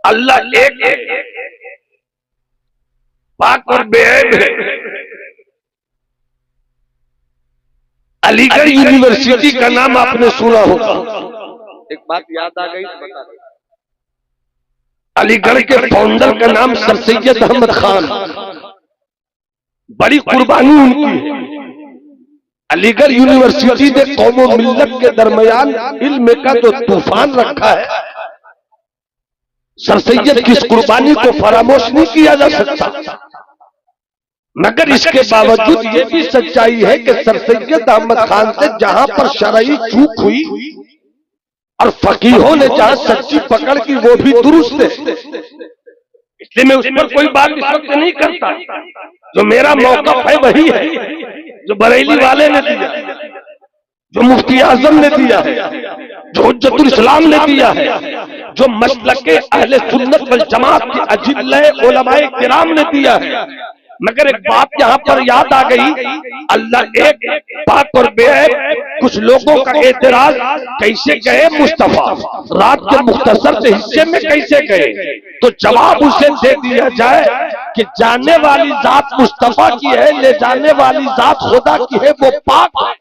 अल्लाह एक है, पाक और बेऐब है। अलीगढ़ यूनिवर्सिटी का नाम आपने सुना होगा। एक बात याद आ गई तो बता दें। अलीगढ़ के फाउंडर का नाम सर सैयद अहमद खान, बड़ी कुर्बानी उनकी है। अलीगढ़ यूनिवर्सिटी ने कौम और मिल्लत के दरमियान इल्म का जो तूफान रखा है, सर सैयद की इस कुर्बानी को फरामोश नहीं किया जा सकता। मगर इसके बावजूद ये भी सच्चाई है कि सर सैयद अहमद खान से जहां पर शरई चूक हुई और फकीहों ने जहां सच्ची पकड़ की वो भी दुरुस्त है, इसलिए मैं उस पर कोई बात इस वक्त नहीं करता। जो मेरा मौक़िफ़ है वही है जो बरेली वाले ने दिया, जो मुफ्ती आजम ने दिया है, जो हुज्जतुल इस्लाम ने दिया है, जो मसलके अहले सुन्नत वल जमात के अजिल्ले उलमाए किराम ने दिया है। मगर एक बात यहाँ पर याद आ गई, अल्लाह एक, पाक और बेऐब। कुछ लोगों का एतराज, कैसे गए मुस्तफा रात के मुख्तसर से हिस्से में कैसे गए? तो जवाब उसे दे दिया जाए कि जाने वाली जात मुस्तफा की है, ले जाने वाली जात खुदा की है। वो पाक है,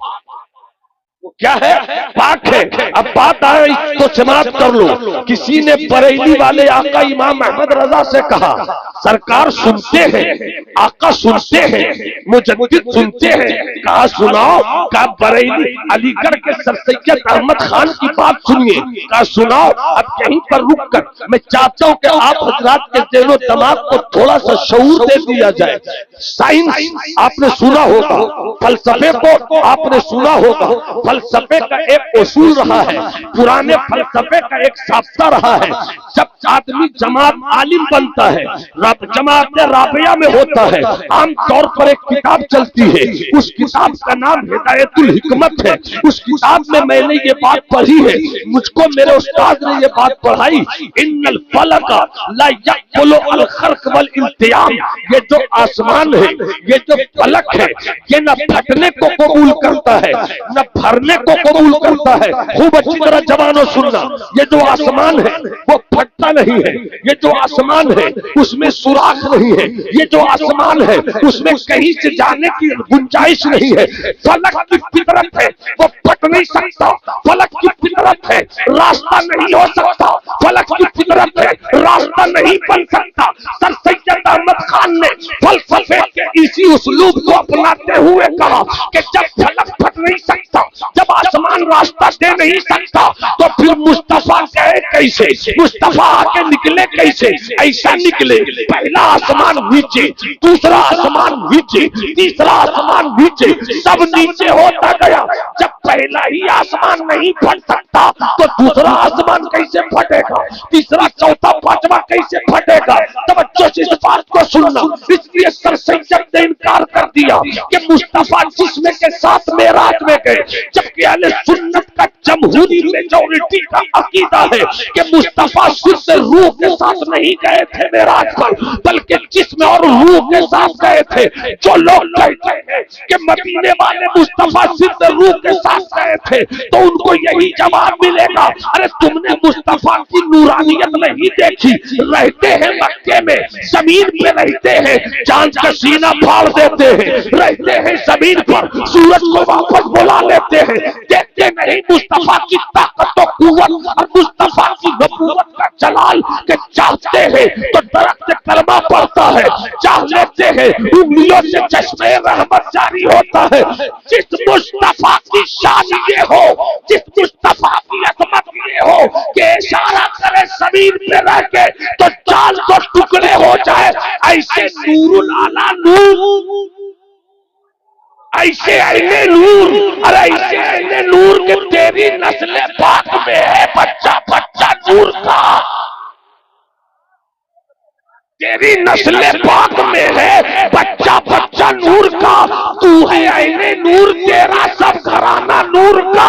वो क्या है? पाक है। अब बात आई तो समाप्त कर लो। किसी ने बरेली वाले आका इमाम अहमद रजा से कहा, सरकार सुनते हैं, आका सुनते हैं, मुजद्दिद सुनते हैं। कहा सुनाओ। कहा बरेली अलीगढ़ के सर सैयद अहमद खान की बात सुनिए। कहा सुनाओ। अब कहीं पर रुक कर मैं चाहता हूं कि आप हजरात के दिलो दिमाग को थोड़ा सा शऊर दे दिया जाए। साइंस आपने सुना होगा, फलसफे को आपने सुना होगा। फलसफे का एक उसूल रहा है, पुराने फलसफे का एक साफ्ता रहा है। जब आदमी जमात आलिम बनता है, जमात राबिया में होता है, आमतौर पर एक किताब चलती है, उस किताब का नाम हिदायतुल हिकमत है। उस किताब में मैंने ये बात पढ़ी है, मुझको मेरे उस्ताद ने ये बात पढ़ाई, इन्नल फलका ला यक़बलु अल खर्क वल इल्तियाम। ये जो आसमान है, ये जो फलक है, ये न फटने को कबूल करता है, न भरने को कबूल करता है। खूब अच्छी तरह जवानों सुनना, ये जो आसमान है वो फटता नहीं है, ये जो आसमान है उसमें सुराख नहीं है, ये जो आसमान है उसमें कहीं से जाने की गुंजाइश नहीं है। फलक की फितरत है, वो फट नहीं सकता। फलक की फितरत है, रास्ता नहीं हो सकता। फलक की फितरत है, रास्ता नहीं बन सकता। सर सैयद अहमद खान ने फलसफे के इसी उस्लूब को अपनाते हुए कहा कि जब फलक फट नहीं सकता, जब आसमान रास्ता दे नहीं सकता, तो फिर मुस्तफा गए कैसे? मुस्तफा आके निकले कैसे? ऐसा निकले, पहला आसमान नीचे, दूसरा आसमान नीचे, तीसरा आसमान नीचे, सब नीचे होता गया। जब पहला ही आसमान नहीं फट सकता तो दूसरा आसमान कैसे फटेगा? तीसरा, चौथा, पांचवा कैसे फटेगा? तवज्जो से इस बात को सुनना। इसलिए सर सैयद ने इनकार कर दिया कि मुस्तफा जिस्म के साथ मेराज में गए, जबकि अहले सुन्नत का जमहूरी मेजॉरिटी का अकीदा है कि मुस्तफा सिर्फ रूह के साथ नहीं गए थे मेराज पर, बल्कि जिस्म और रूह के साथ गए थे। जो लोग कहते हैं कि मदीने वाले मुस्तफा सिर्फ रूह के साथ गए थे, तो उनको यही जवाब मिलेगा, अरे तुमने मुस्तफा की नूरानियत नहीं देखी। रहते हैं मक्के में, जमीन पे रहते हैं, चांद का सीना फाड़ देते हैं, रहते हैं जमीन पर, सूरज को वापस बुला लेते हैं। देखते नहीं मुस्तफा की ताकत और कुव्वत और मुस्तफा की नबूवत का जलाल के चाहते हैं तो दरख्त कलमा पड़ता है, चाह लेते हैं उंगलियों से चश्मे रहमत जारी होता है। जिस मुस्तफा की शान ये हो, जिस मुस्तफा की अजमत ये हो कि इशारा करे जमीन पे रह के तो चाल तो टुकड़े हो जाए, ऐसे नूरुल आला नूर, ऐसे आईने नूर, अरे ऐसे आईने नूर के तेरी नस्ल पाक में है बच्चा बच्चा नूर का, तेरी नस्ल पाक में है बच्चा बच्चा नूर का। तू है आईने नूर, तेरा सब घराना नूर का।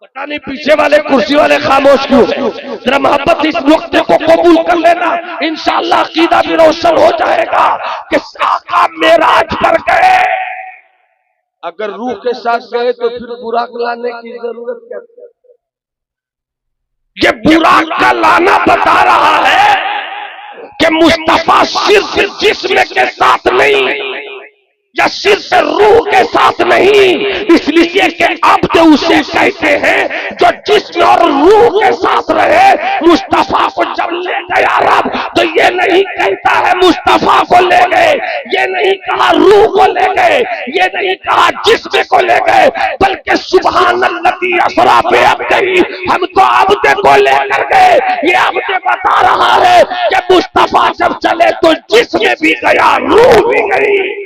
पता नहीं पीछे वाले कुर्सी वाले खामोश क्यों? जरा मोहब्बत इस नुक्ते को कबूल कर लेना, इंशाअल्लाह अकीदा भी रोशन हो जाएगा कि आका मेराज कर गए। अगर रूह के साथ गए तो फिर बुराक लाने की जरूरत क्या? ये बुरा का लाना बता रहा है कि मुस्तफा सिर्फ जिस्म के साथ नहीं या सिर्फ रूह के साथ नहीं, इसलिए कि अब्द उसे कहते हैं जो जिस्म और रूह के साथ रहे। मुस्तफा को जब ले गया रब तो ये नहीं कहता है मुस्तफा को ले गए, ये नहीं कहा रूह को ले गए, ये नहीं कहा जिस्म को ले गए, बल्कि सुब्हानल्लज़ी असरा बि अब्दिही, हम तो अब्द को लेकर गए। ये अब्द बता रहा है कि मुस्तफा जब चले तो जिस्म भी गया, रूह भी गई।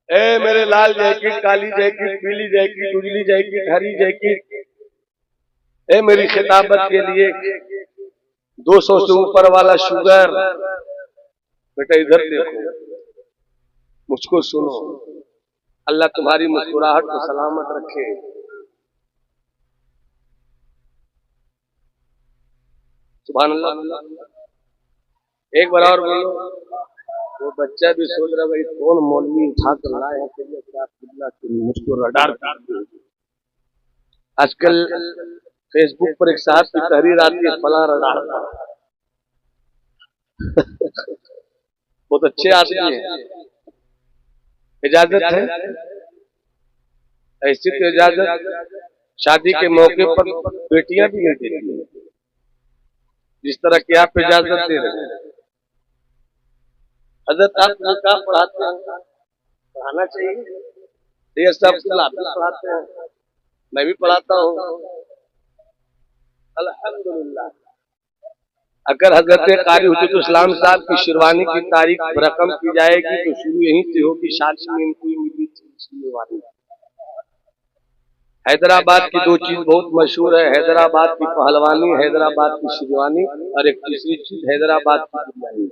ए मेरे लाल जैकेट, काली जैकेट, पीली जैकेट, उजली जैकेट, हरी जैकेट, ए मेरी खिताबत के लिए 200 से ऊपर वाला शुगर, बेटा इधर देखो, मुझको सुनो। अल्लाह तुम्हारी मुस्कुराहट को सलामत रखे। सुभान अल्लाह। एक बार और बोलो। वो बच्चा भी सोच रहा भाई कौन मौलवी उठा कर लाए हैं, मुझको रडार। आजकल फेसबुक पर एक साहब की तहरीर आती है, फला रडार। बहुत अच्छे आदमी है, इजाजत है, ऐसी तो इजाजत शादी के मौके पर बेटियां भी नहीं देती हैं, जिस तरह की आप इजाजत दे रहे हैं। हजरत आप निकाह पढ़ाते हैं, पढ़ाना चाहिए। ये सब पढ़ाते हैं, मैं भी पढ़ाता हूँ अल्हम्दुलिल्लाह। अगर हजरत कारी हुज्जतुल इस्लाम साहब की शेरवानी की तारीख रकम की जाएगी तो शुरू यहीं से होगी। शादी में इनको मिली शेरवानी। हैदराबाद की दो चीज बहुत मशहूर है, हैदराबाद की पहलवानी, हैदराबाद की शेरवानी, और एक तीसरी चीज हैदराबाद की बिरयानी।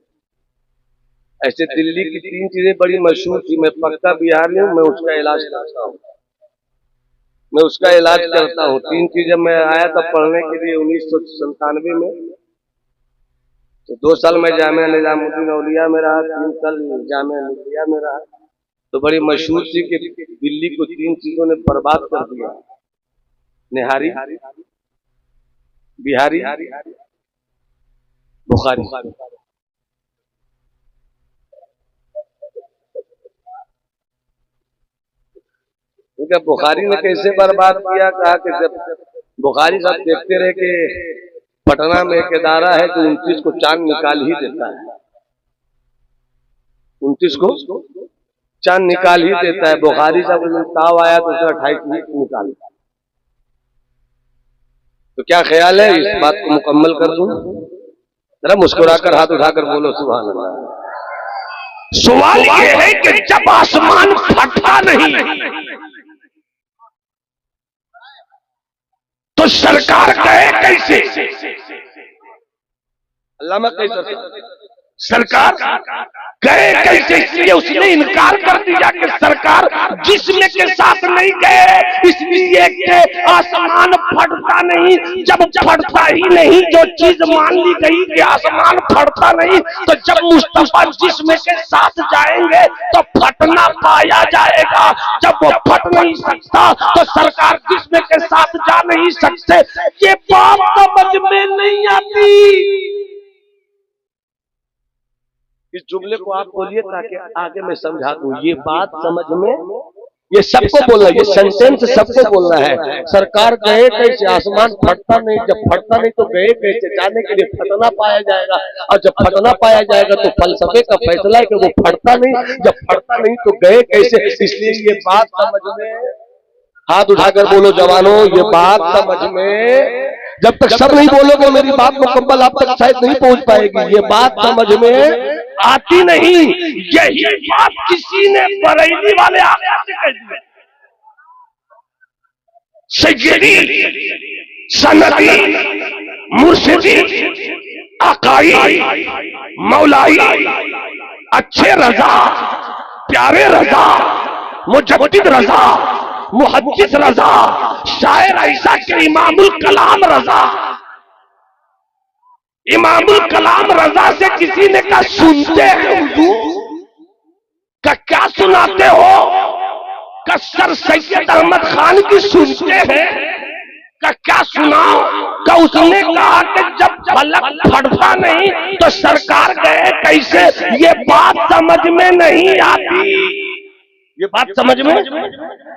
ऐसे दिल्ली की 3 चीजें बड़ी मशहूर थी। मैं पक्का बिहारी हूँ, मैं उसका इलाज करता हूँ, मैं उसका इलाज करता हूँ। 3 चीजें मैं आया था पढ़ने के लिए 1997 में, तो 2 साल में जामिया निजामुद्दीन औलिया में रहा, 3 साल जामिया मिलिया में रहा। तो बड़ी मशहूर थी कि दिल्ली को 3 चीजों ने बर्बाद कर दिया, निहारी, बिहारी, बुखारी। क्योंकि बुखारी ने कैसे बर्बाद किया, कहा कि जब बुखारी सब देखते रहे कि पटना में एक इदारा है जो 29 को चांद निकाल ही देता है, 29 को चांद निकाल ही देता है। बुखारी जब ताव आया तो उसने 28 निकाल। तो क्या ख्याल है, इस बात को मुकम्मल कर दूं? जरा मुस्कुराकर हाथ उठाकर बोलो सुभान अल्लाह। सवाल ये है कि जब आसमान फटता नहीं तो सरकार गए कैसे? अल्लामा कैसे सरकार गए कैसे? इसलिए उसने इनकार कर दिया कि सरकार जिस्म के साथ नहीं गए, इसलिए कि आसमान फटता नहीं। जब फटता ही नहीं, जो चीज मान ली गई कि आसमान फटता नहीं, तो जब मुस्तफा जिस्म के साथ जाएंगे तो फटना पाया जाएगा। जब वो फट नहीं सकता तो सरकार जिस्म के साथ जा नहीं सकते। ये बात समझ में नहीं आती। इस जुमले को आप बोलिए ताकि आगे मैं समझा दूं। ये बात समझ में, ये सबको बोलना, ये सेंटेंस सबको बोलना है। सरकार गए कैसे? आसमान फटता नहीं, जब फटता नहीं तो गए कैसे? जाने के लिए फटना पाया जाएगा, और जब फटना पाया जाएगा तो फलसफे का फैसला है कि वो फटता नहीं। जब फटता नहीं तो गए कैसे? इसलिए ये बात समझ में, हाथ उठाकर बोलो जवानों, ये बात समझ में। जब तक सब नहीं बोलोगे मेरी बात मुकम्मल आप तक शायद नहीं पहुंच पाएगी। ये बात समझ में आती नहीं। यही बात किसी ने बरेली वाले आका से कह दिया। सैयदी, सनदी, मुर्शिदी, आकाई, मौलाई, अच्छे रजा, प्यारे रजा, मुजद्दिद रजा, मुहद्दिस रजा, शायर ऐसा कि इमामुल कलाम रजा। इमामुल कलाम रजा से किसी ने कहा सुनते हैं हुजूर? क्या सुनाते हो? सर सैयद अहमद खान की सुनते हैं का क्या सुनाओ का उसने कहा कि जब फलक फड़फा नहीं तो सरकार गए कैसे, ये बात समझ में नहीं आती। ये बात समझ में,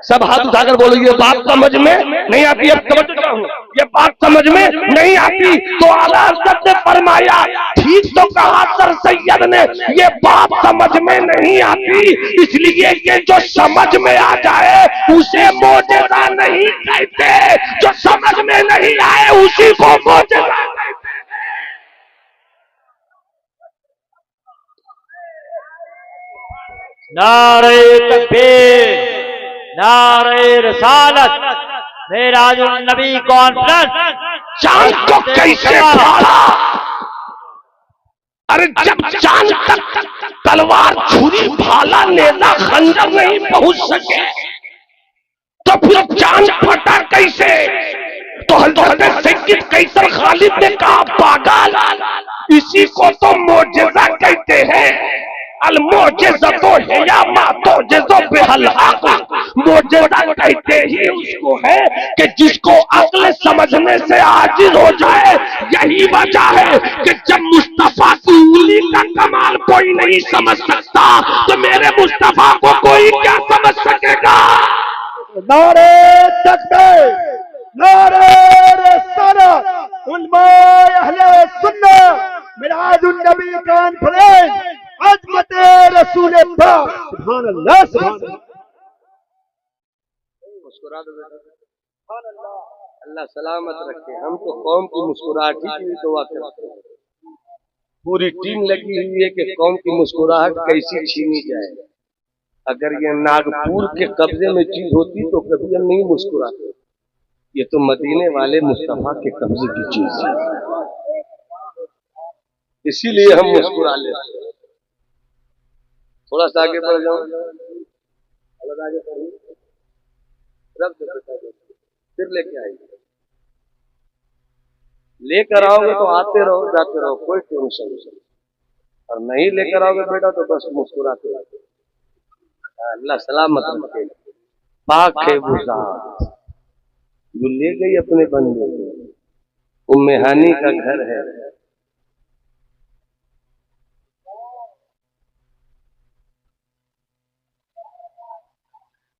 सब हाथ उठाकर बोलो ये बात समझ में नहीं आती। अब समझ चुका हूं, ये बात समझ में नहीं आती। तो आला हज़रत ने फरमाया ठीक तो कहा सर सैयद ने, ये बात समझ में नहीं आती, इसलिए ये जो समझ में आ जाए उसे मोजेज़ा नहीं कहते, जो समझ में नहीं आए उसी को मोजेज़ा कहते। नारे तकबीर, नारे रिसालत, मेराजुन नबी कॉन्फ्रेंस। चांद को कैसे फाड़ा? अरे जब चांद तक तलवार छुरी भाला नेजा खंजर नहीं पहुंच सके तो फिर चांद फटा कैसे? तो हज़रत सैयद कैसर खालिद ने कहा पागल, इसी को तो मोजेज़ा कहते हैं। अल-मोजेज़तो हिया मा तुजेज़ो बिहल हक़, मोजेज़ा कहते ही उसको है कि जिसको अक्ल समझने से आजिज़ हो जाए। यही वजह है कि जब मुस्तफा की उंगली का कमाल कोई नहीं समझ सकता तो मेरे मुस्तफा को कोई क्या समझ सकेगा। नारे तकबीर, नारे रिसालत, उलमाए अहले सुन्नत, मिराजुन नबी कॉन्फ्रेंस, अज़मत रसूल पाक। सुभान अल्लाह, सुभान अल्लाह। मुस्कुरा दो बेटा, अल्लाह सलामत रखे। हम तो कौम की मुस्कुराहट की भी दुआ करते हैं। पूरी टीम लगी हुई है कि कौम की मुस्कुराहट कैसी छीनी जाए। अगर ये नागपुर के कब्जे में चीज होती तो कभी हम नहीं मुस्कुराते। ये तो मदीने वाले मुस्तफा के कब्जे की चीज है, इसीलिए हम मुस्कुरा लेते हैं। थोड़ा सा आगे बढ़ जाओ, आगे बढ़ो, रख दो, फिर लेके आएंगे। लेकर आओगे तो आते रहो जाते रहो, कोई टेंशन नहीं। और नहीं लेकर आओगे बेटा तो बस मुस्कुराते रहो। अल्लाह सलामत रखे। पाक है वो ज़ात जो ले गई अपने बंदे को, उम्मे हानी का घर है।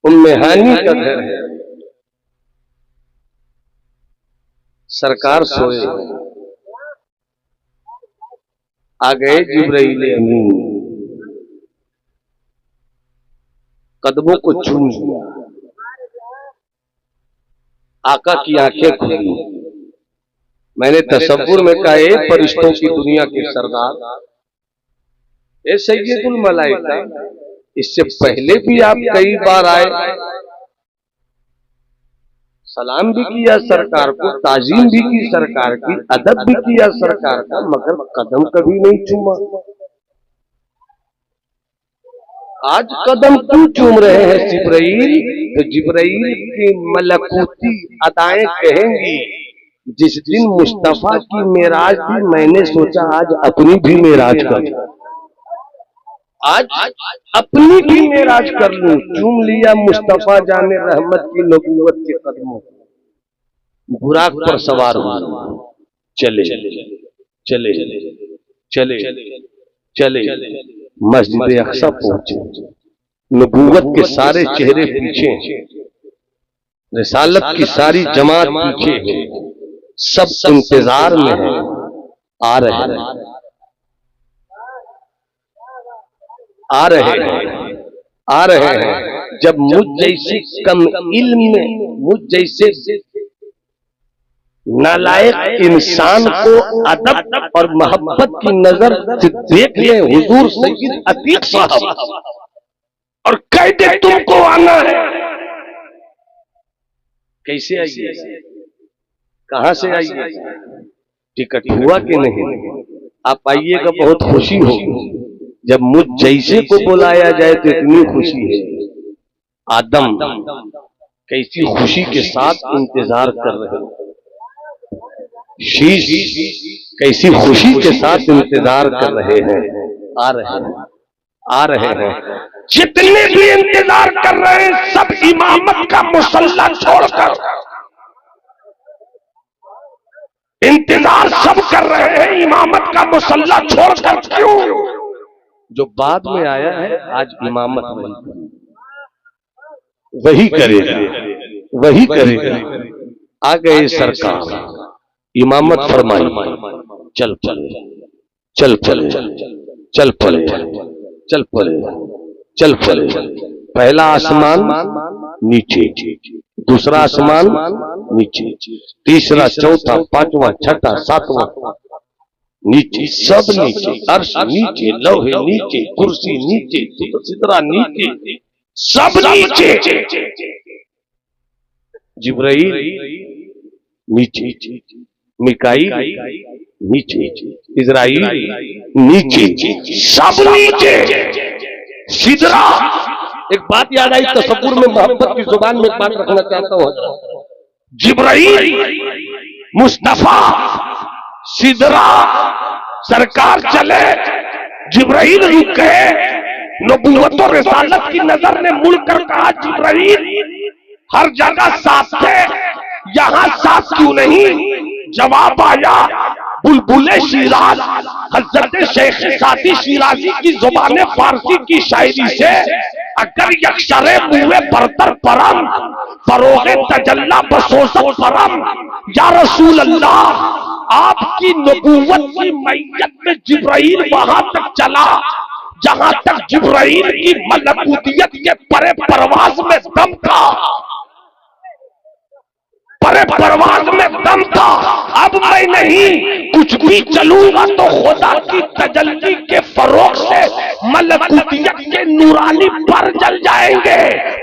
उम्मे हानी का घर है। सरकार सोए, आ गए जिब्राइल अमीन, कदमों को चूम लिया। आका की आंखें खुली। मैंने तसव्वुर में कहा ए फरिश्तों की दुनिया के सरदार, ए सैयदुल मलाइका, इससे पहले भी आप कई बार आए, सलाम भी किया सरकार को, ताजीम भी की सरकार की, अदब भी किया सरकार का, मगर कदम कभी नहीं चूमा। आज कदम क्यों चूम रहे हैं जिब्राइल? तो जिब्राइल की मलकूती अदाएं कहेंगी जिस दिन मुस्तफा की मेराज थी मैंने सोचा आज अपनी भी मेराज कर लूं, आज अपनी भी मेराज कर लूं। चूम लिया मुस्तफा जाने रहमत की नबूवत के कदमों, बुराक पर सवार हुआ, चले चले चले चले मस्जिद अक्सा पहुंचे। नबूवत के सारे चेहरे पीछे, रिसालत की सारी जमात पीछे है, सब इंतजार में है। आ रहे हैं, आ रहे हैं, आ रहे हैं। जब मुझ जैसे कम इल्म में, मुझ जैसे नालायक इंसान को अदब और मोहब्बत की नजर से देख ले हुजूर सैयद अतीक साहब और कह दे तुमको आना है, कैसे आइए, कहां से आइए, टिकट हुआ कि नहीं? आप आइएगा, बहुत खुशी होगी। जब मुझ जैसे को बुलाया जाए तो इतनी खुशी है। आदम कैसी खुशी के साथ इंतजार कर रहे हैं, शीश कैसी खुशी के साथ इंतजार कर रहे हैं। आ रहे हैं, आ रहे हैं। जितने भी इंतजार कर रहे हैं सब इमामत का मुसल्ला छोड़कर इंतजार सब कर रहे हैं इमामत का मुसल्ला छोड़कर। क्यों? जो बाद में आया है आज इमामत वही करेगा, वही करेगा। आ गए सरकार, इमामत फरमाई, चल पड़े, चल पड़े, चल पड़े, चल पड़े, चल पड़े। पहला आसमान नीचे, दूसरा आसमान नीचे, तीसरा, चौथा, पांचवा, छठा, सातवां नीचे, सब नीचे, अर्श नीचे, लौहे नीचे, कुर्सी नीचे, सिदरा नीचे, सब नीचे। जिब्राइल नीचे, मिकाईल नीचे, इजराइल नीचे, सब नीचे। सिदरा। एक बात याद आई, तसव्वुर में मोहब्बत की जुबान में एक बात रखना चाहता हूँ। जिब्राइल, मुस्तफा, सिदरा, सरकार चले, जिब्राइल रुक गए। नबूवत और रिसालत की नजर ने मुड़कर कहा, जिब्राइल हर जगह साफ थे, यहां साफ क्यों नहीं? जवाब आया, बुलबुले शिराज हजरत शेख सादी शिराजी की जुबान फारसी की शायरी से, अगर यक्षरे मुए बरतर परम फरोगे तजल्ला बसोसत परम। या रसूल अल्लाह, आपकी नबूवत की मैयत में जिब्राइल वहां तक चला जहां तक जिब्राइल की मलकूतियत के परे परवाज में दम था, परे परवाज में दम था। अब मैं नहीं, कुछ भी चलूंगा तो खुदा की तजल्ली के फरोग से मलकूतियत के नूरानी पर जल जाएंगे।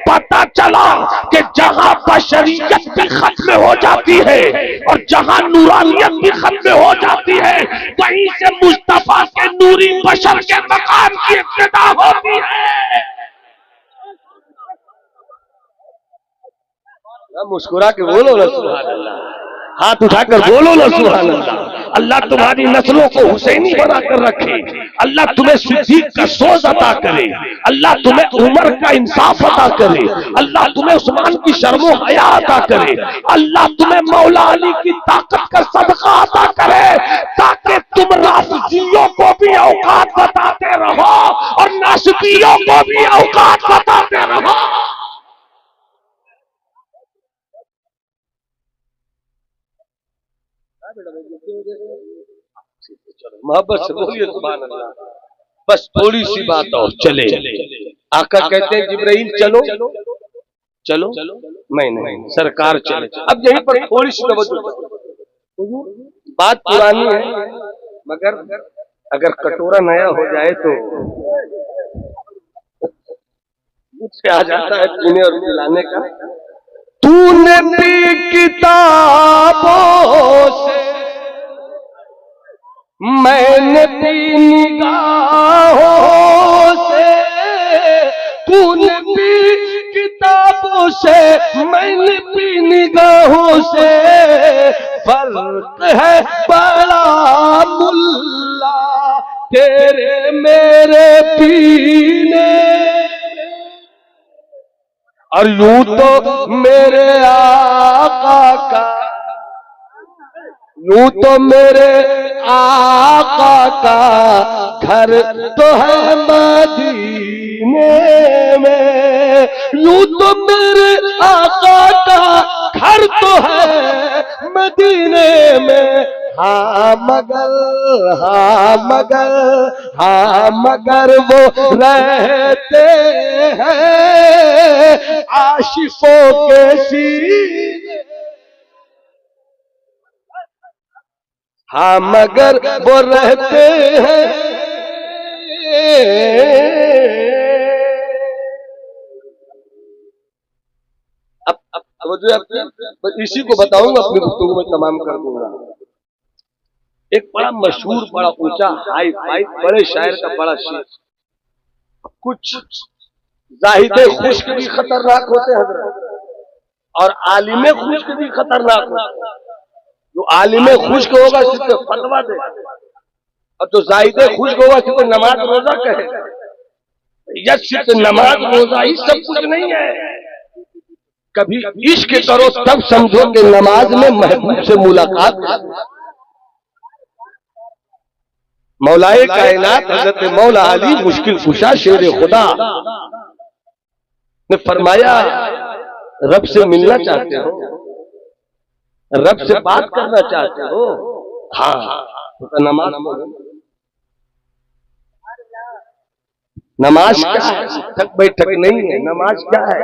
पता चला कि जहां बशरियत भी खत्म हो जाती है और जहां नूरानियत भी खत्म हो जाती है, वहीं से मुस्तफा के नूरी बशर के मकाम की इब्तिदा होती है। मुस्कुरा के बोलो ना सुभान अल्लाह, हाथ उठाकर बोलो ना सुभान अल्लाह। अल्लाह तुम्हारी नस्लों को हुसैनी बनाकर रखे, अल्लाह तुम्हें सिद्दीक का सोज अता करे, अल्लाह तुम्हें उमर का इंसाफ अता करे, अल्लाह तुम्हें उस्मान की शर्मो हया अता करे, अल्लाह तुम्हें मौला अली की ताकत का सदका अता करे, ताकि तुम राफिजियों को भी औकात बताते रहो और नासबियों को भी औकात बताते रहो। मोहब्बत से बोलिए सुभान अल्लाह। बस थोड़ी सी बात और चले। आका कहते हैं जिब्राइल चलो चलो, मैं नहीं, सरकार चले। अब यहीं पर थोड़ी सी तवज्जो, बात पुरानी है मगर अगर कटोरा नया हो जाए तो मुझसे आ जाता है पीने और पिलाने का। तूने पी किताबों से, मैंने पी निगाहों से, तूने पी किताबों से, मैंने पी निगाहों से, फर्क है बड़ा मुल्ला तेरे मेरे पीने। और यूं तो मेरे आका का, यूं तो मेरे आका का घर तो है मदीने में, यूं तो मेरे आका का घर तो है मदीने में। हाँ मगर वो रहते हैं आशिकों के सीने। हाँ मगर वो रहते हैं। अब जो इसी को बताऊंगा, अपनी गुफ्तगू में तमाम कर दूंगा। एक बड़ा मशहूर, बड़ा ऊंचा, हाई फाई, बड़े शायर का बड़ा शेर। कुछ जाहिदे खुश्क भी खतरनाक होते हैं और आलिमे खुश्क भी खतरनाक होते हैं। जो आलिमे खुश्क होगा सिर्फ फतवा दे, और जो जाहिदे खुश्क होगा सिर्फ नमाज रोजा कहे। या सिर्फ नमाज रोजा ही सब कुछ नहीं है। कभी इश्क करो तब समझो कि नमाज में महबूब से मुलाकात है। मौलाए कायनात हजरत मौला अली मुश्किल कुशा शेर खुदा ने फरमाया, रब से मिलना चाहते हो, रब से बात करना चाहते हो, हाँ तो नमाज पढ़ो। नमाज क्या है? उठक बैठक नहीं है। नमाज क्या है?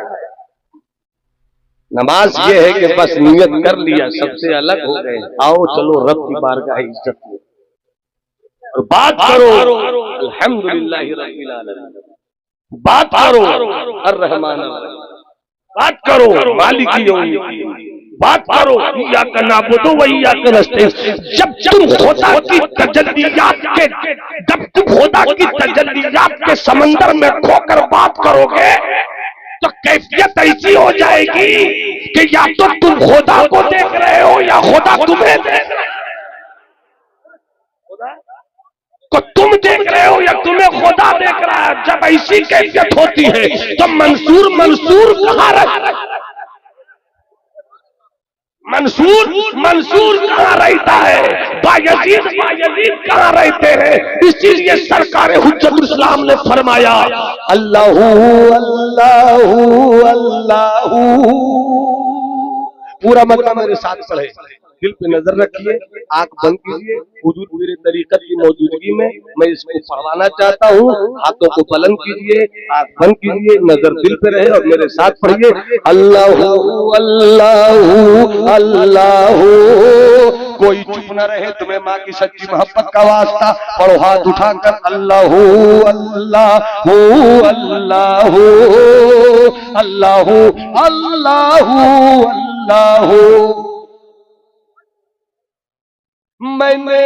नमाज ये है कि बस नियत कर लिया, सबसे अलग हो गए, आओ चलो रब की बारगाह इज्जत में और बात करो अल्हम्दुलिल्लाह रब्बिल आलमीन, बात करो अर्रहमान अर्रहीम, बात करो मालिक यौमिद्दीन, बात करो इय्याका नअबुदु व इय्याका नस्तईन। जब तुम खुदा की तजल्लियात के समंदर में खोकर बात करोगे तो कैफियत ऐसी हो जाएगी कि या तो तुम खुदा को देख रहे हो या खुदा तुम्हें देख रहा है। को तुम देख रहे हो या तुम्हें खुदा देख रहा है। जब ऐसी कैफियत होती है तो मंसूर कहाँ रहता है? मंसूर कहाँ रहता है? बायजीद कहाँ रहते हैं? इसीलिए सरकार हुज्जतुल इस्लाम ने फरमाया, अल्लाहू अल्लाहू अल्लाहू। पूरा मकला मेरे साथ पढ़े, दिल पे नजर रखिए, आंख बंद कीजिए। हुजूर मेरे तरीकत की मौजूदगी में मैं इसको पढ़वाना चाहता हूँ। हाथों को बुलंद कीजिए, आंख बंद कीजिए, नजर दिल पे रहे और मेरे साथ पढ़िए, अल्लाहू अल्लाहू अल्लाहू। कोई चुप न रहे, तुम्हें माँ की सच्ची मोहब्बत का वास्ता। पढ़ो हाथ उठाकर, अल्लाहू अल्लाहू अल्लाहू अल्लाहू अल्लाहू अल्लाहू। मैंने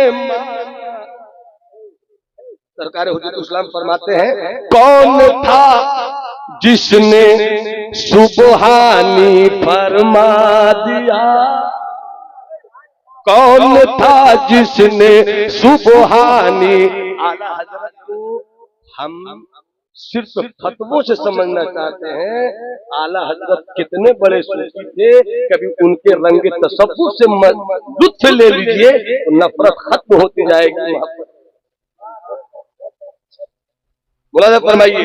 सरकार हुज्जतुल इस्लाम फरमाते हैं, कौन था जिसने सुबहानी फरमा दिया? कौन था जिसने सुबहानी? आला हजरत को हम सिर्फ फतवों से समझना चाहते हैं। आला हजरत कितने बड़े सूफी थे, कभी उनके रंग तसव्वुफ से लुत्फ ले लीजिए तो नफरत खत्म होती जाएगी। मुलाज़ा फरमाइए,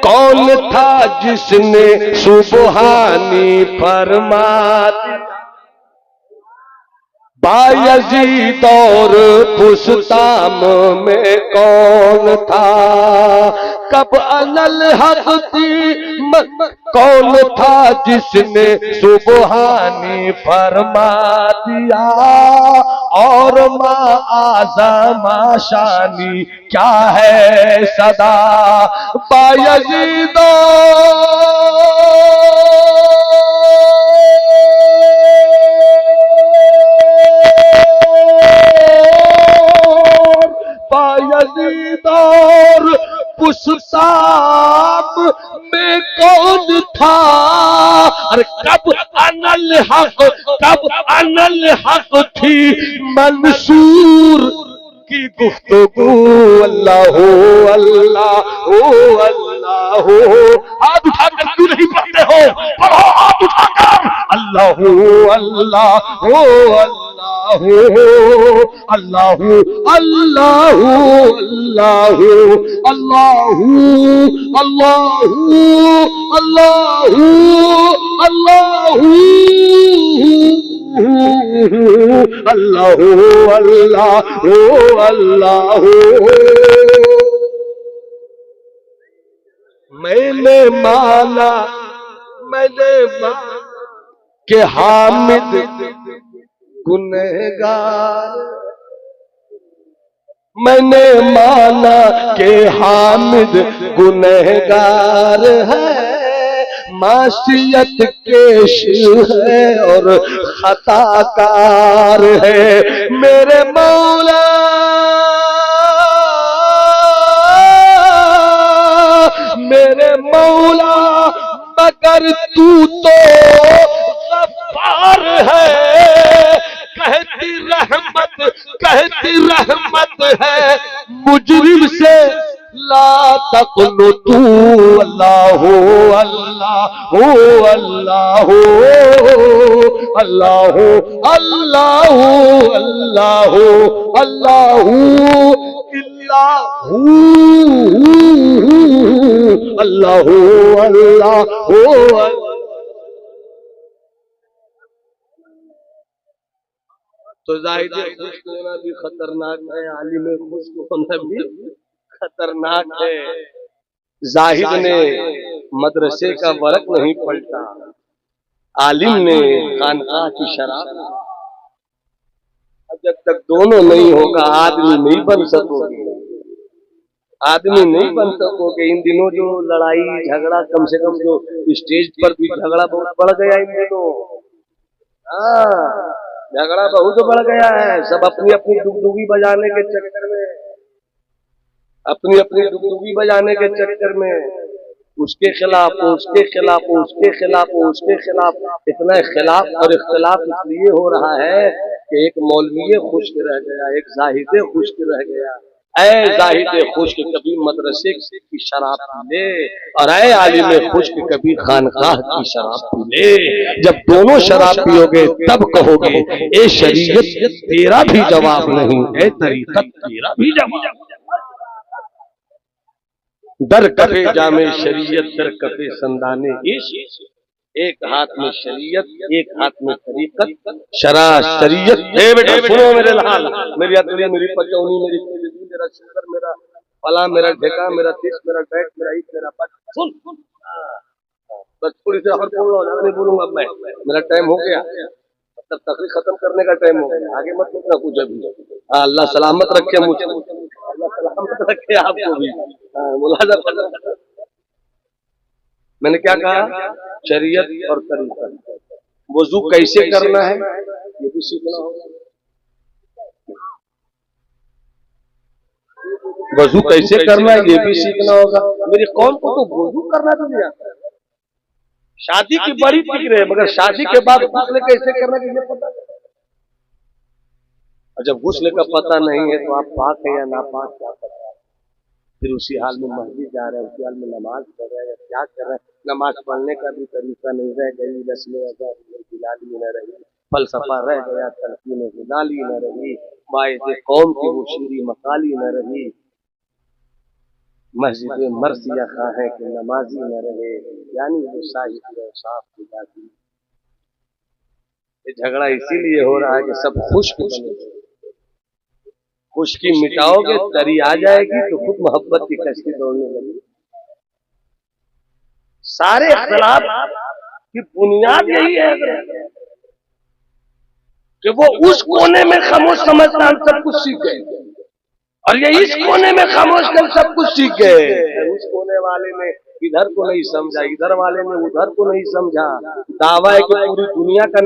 कौन था जिसने सुबहानी फरमा दिया? बायजीद और फुस्ताम में कौन था? कब अनल हक थी कौन था जिसने सुबहानी फरमा दिया? और माँ आज़मा शानी क्या है सदा? बायजीद और पुस्ताम में कौन था? अरे कब अनल हक थी मंसूर की गुफ्तगू? अल्लाह अल्लाह अल्लाह। हाथ उठाकर क्यों नहीं पढ़ते हो? पढ़ो हाथ उठाकर, अल्लाह अल्लाह अल्लाह अल्लाह अल्लाह अल्लाह अल्लाह अल्लाह अल्लाह अल्लाह अल्लाह अल्लाह। मैंने माना के हामिद गुनहगार, मैंने माना के हामिद गुनहगार है। मासियत केश है और खताकार है। मेरे मौला मगर तू तो गफ्फार है। कहती रहमत है मुजरिम से ला तक़नुतू अल्लाह अल्लाह अल्लाह अल्लाह अल्लाह अल्लाह अल्लाह इल्लाहू अल्लाह अल्लाह। तो जाहिद खुश्क होना भी खतरनाक है, आलिम खुश्क होना भी खतरनाक है। जाहिद ने मदरसे का वर्क नहीं पलटा, आलिम ने खानकाह की शराब। जब तक दोनों नहीं होगा आदमी नहीं बन सकोगे, आदमी नहीं बन सकोगे। इन दिनों जो लड़ाई झगड़ा, कम से कम जो स्टेज पर भी झगड़ा बहुत बढ़ गया इन दिनों। हाँ, झगड़ा बहुत बढ़ गया है। सब अपनी अपनी डुगडुगी बजाने के चक्कर में, अपनी अपनी डुगडुगी बजाने के चक्कर में उसके खिलाफ, उसके खिलाफ, उसके खिलाफ, उसके खिलाफ। इतना खिलाफ और इख्तिलाफ इसलिए हो रहा है कि एक मौलवी खुश्क रह गया, एक जाहिद खुश्क रह गया। ऐ जाहिद खुश्क कभी मदरसे की शराब पी ले, और ऐ आलिम खुश्क कभी खानकाह की शराब पी ले। जब दोनों शराब पियोगे तब कहोगे ए शरीयत तेरा भी जवाब नहीं, ए तरीकत तेरा भी जवाब। दर कफे जामे शरीयत, दर कफे संदाने इश्क। एक हाथ में शरीयत, एक हाथ में तरीकत। शरा शरीयत है बेटा, सुनो मेरे लाल, मेरी अतलिया, मेरी पचौनी, मेरी तेली, मेरा शुगर, मेरा फला, मेरा ढेका, मेरा तीस, मेरा टैक, मेरा ईद, मेरा पट। सुन बस थोड़ी देर और बोल लो, नहीं बोलूंगा मैं, मेरा टाइम हो गया। तब तकरीर खत्म करने का टाइम हो गया, आगे मत पूछना कुछ अभी। अल्लाह सलामत रखे मुझे, अल्लाह सलामत रखे आपको भी। मुलाजा करना, मैंने क्या कहा, शरीयत और तरीक़त। वुज़ू कैसे करना है ये भी सीखना होगा। वुज़ू कैसे करना है ये भी सीखना होगा। मेरी कौम को तो वुज़ू करना भी नहीं आता। शादी की बड़ी फिक्र है, मगर शादी के बाद गुस्ल कैसे करना है ये पता नहीं। और जब गुस्ल का पता नहीं है तो आप पाक है या नापाक क्या पता है। फिर उसी हाल में मस्जिद जा रहे हैं, उसी हाल में नमाज पढ़ रहे हैं, क्या कर रहे हैं। नमाज पढ़ने का भी तरीका नहीं रह गई, रस्में बिलाली न रही, फलसफा रह गया, तलकीन हिलाली न रही, वाइज़ कौम की वो शीरी मकाली न रही। मस्जिद मर्सिया खां कि नमाजी न रहे, यानी वो साहिब और साफ की जाती। ये झगड़ा इसीलिए हो रहा है कि सब खुश्क बने। खुश्की मिटाओगे तरी आ जाएगी तो खुद मोहब्बत की कश्ती दौड़ने लगी। सारे इख्तिलाफ की बुनियाद यही है कि वो उस कोने में खामोश समझना हम सब कुछ सीख गए, और ये इस कोने में खामोश कर सब कुछ सीख गए। उस कोने वाले ने इधर को नहीं समझा, इधर वाले ने उधर को नहीं समझा। दावा है कि पूरी दुनिया का